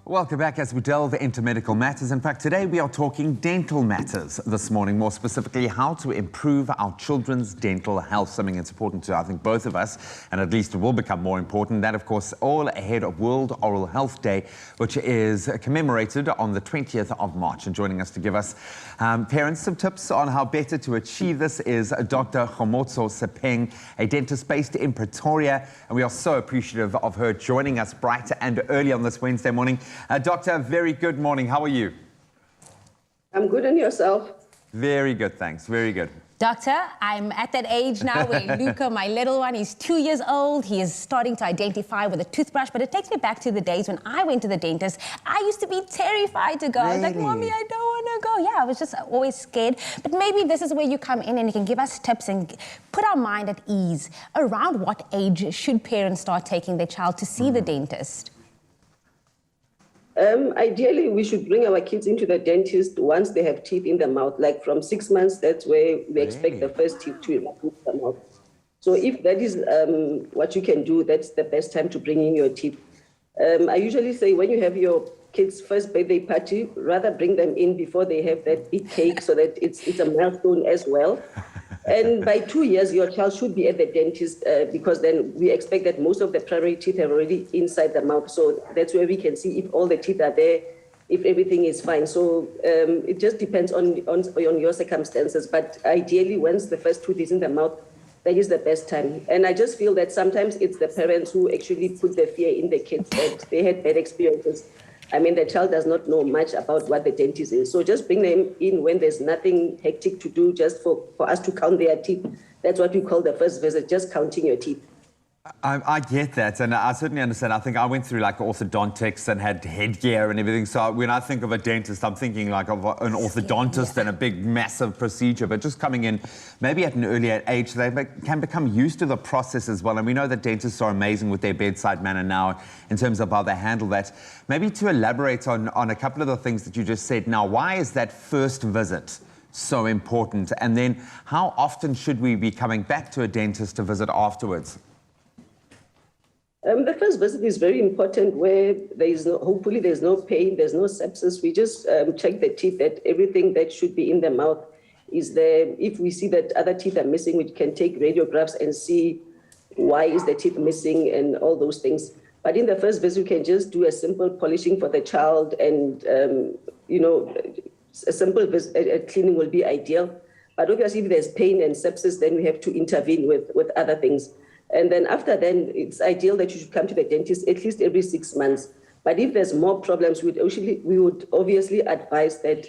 Welcome back as we delve into medical matters. In fact, today we are talking dental matters this morning, more specifically how to improve our children's dental health, something that's important to, I think, both of us, and at least it will become more important. That, of course, all ahead of World Oral Health Day, which is commemorated on the 20th of March. And joining us to give us parents some tips on how better to achieve this is Dr. Khomotso Sepeng, a dentist based in Pretoria, and we are so appreciative of her joining us bright and early on this Wednesday morning. Doctor, very good morning. How are you? I'm good, and yourself? Very good, thanks. Very good. Doctor, I'm at that age now where Luca, my little one, he's 2 years old. He is starting to identify with a toothbrush, but it takes me back to the days when I went to the dentist. I used to be terrified to go. Really? I was like, Mommy, I don't want to go. Yeah, I was just always scared. But maybe this is where you come in and you can give us tips and put our mind at ease. Around what age should parents start taking their child to see the dentist? Ideally, we should bring our kids into the dentist once they have teeth in the mouth. Like from 6 months, that's where we expect the first teeth to remove the mouth. So if that is what you can do, that's the best time to bring in your teeth. I usually say when you have your kids' first birthday party, rather bring them in before they have that big cake so that it's a milestone as well. And by 2 years, your child should be at the dentist because then we expect that most of the primary teeth are already inside the mouth. So that's where we can see if all the teeth are there, if everything is fine. So it just depends on your circumstances. But ideally, once the first tooth is in the mouth, that is the best time. And I just feel that sometimes it's the parents who actually put the fear in the kids that they had bad experiences. I mean, the child does not know much about what the dentist is. So just bring them in when there's nothing hectic to do, just for us to count their teeth. That's what we call the first visit, just counting your teeth. I get that, and I certainly understand. I think I went through like orthodontics and had headgear and everything. So when I think of a dentist, I'm thinking like of an orthodontist and a big, massive procedure. But just coming in, maybe at an earlier age, they can become used to the process as well. And we know that dentists are amazing with their bedside manner now in terms of how they handle that. Maybe to elaborate on a couple of the things that you just said now, why is that first visit so important? And then how often should we be coming back to a dentist to visit afterwards? The first visit is very important where hopefully there's no pain, there's no sepsis. We just check the teeth, that everything that should be in the mouth is there. If we see that other teeth are missing, we can take radiographs and see why is the teeth missing and all those things. But in the first visit, we can just do a simple polishing for the child and, a simple cleaning will be ideal. But obviously, if there's pain and sepsis, then we have to intervene with other things. And then after then, it's ideal that you should come to the dentist at least every 6 months. But if there's more problems, we would obviously advise that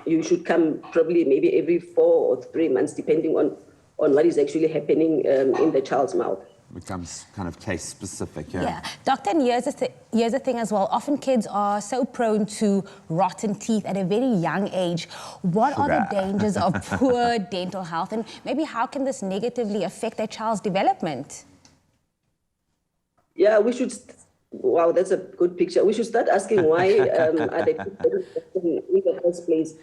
you should come probably maybe every 4 or 3 months, depending on what is actually happening in the child's mouth. Becomes kind of case specific, Yeah. Doctor, and here's the thing as well. Often kids are so prone to rotten teeth at a very young age. What are the dangers of poor dental health, and maybe how can this negatively affect their child's development? Yeah, we should. Wow, that's a good picture. We should start asking why are they in the first place.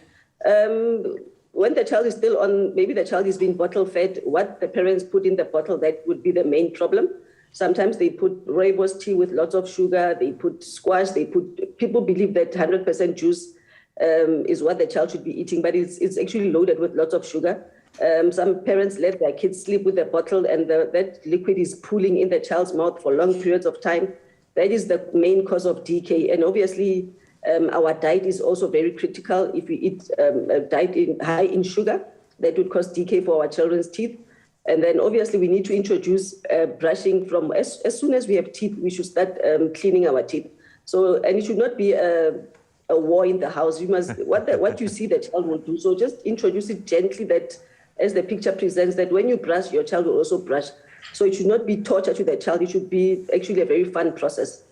When the child is still on, maybe the child is being bottle fed, what the parents put in the bottle, that would be the main problem. Sometimes they put rooibos tea with lots of sugar, they put squash, people believe that 100% juice is what the child should be eating, but it's actually loaded with lots of sugar. Some parents let their kids sleep with the bottle and that liquid is pooling in the child's mouth for long periods of time. That is the main cause of decay. And obviously, our diet is also very critical. If we eat a diet high in sugar, that would cause decay for our children's teeth. And then obviously we need to introduce brushing from as soon as we have teeth, we should start cleaning our teeth. So, and it should not be a war in the house. You must, what you see the child will do. So just introduce it gently, that as the picture presents, that when you brush, your child will also brush. So it should not be torture to the child. It should be actually a very fun process.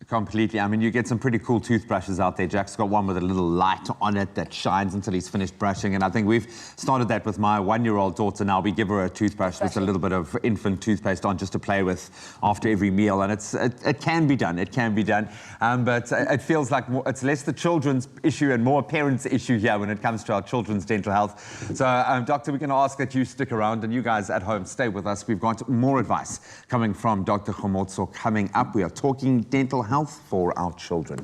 Completely. I mean, you get some pretty cool toothbrushes out there. Jack's got one with a little light on it that shines until he's finished brushing. And I think we've started that with my 1-year-old daughter now. We give her a toothbrush with a little bit of infant toothpaste on just to play with after every meal. And it can be done. It can be done. But it feels like it's less the children's issue and more a parent's issue here when it comes to our children's dental health. So, Doctor, we're going to ask that you stick around and you guys at home stay with us. We've got more advice coming from Dr. Khomotso coming up. We are talking dental health for our children.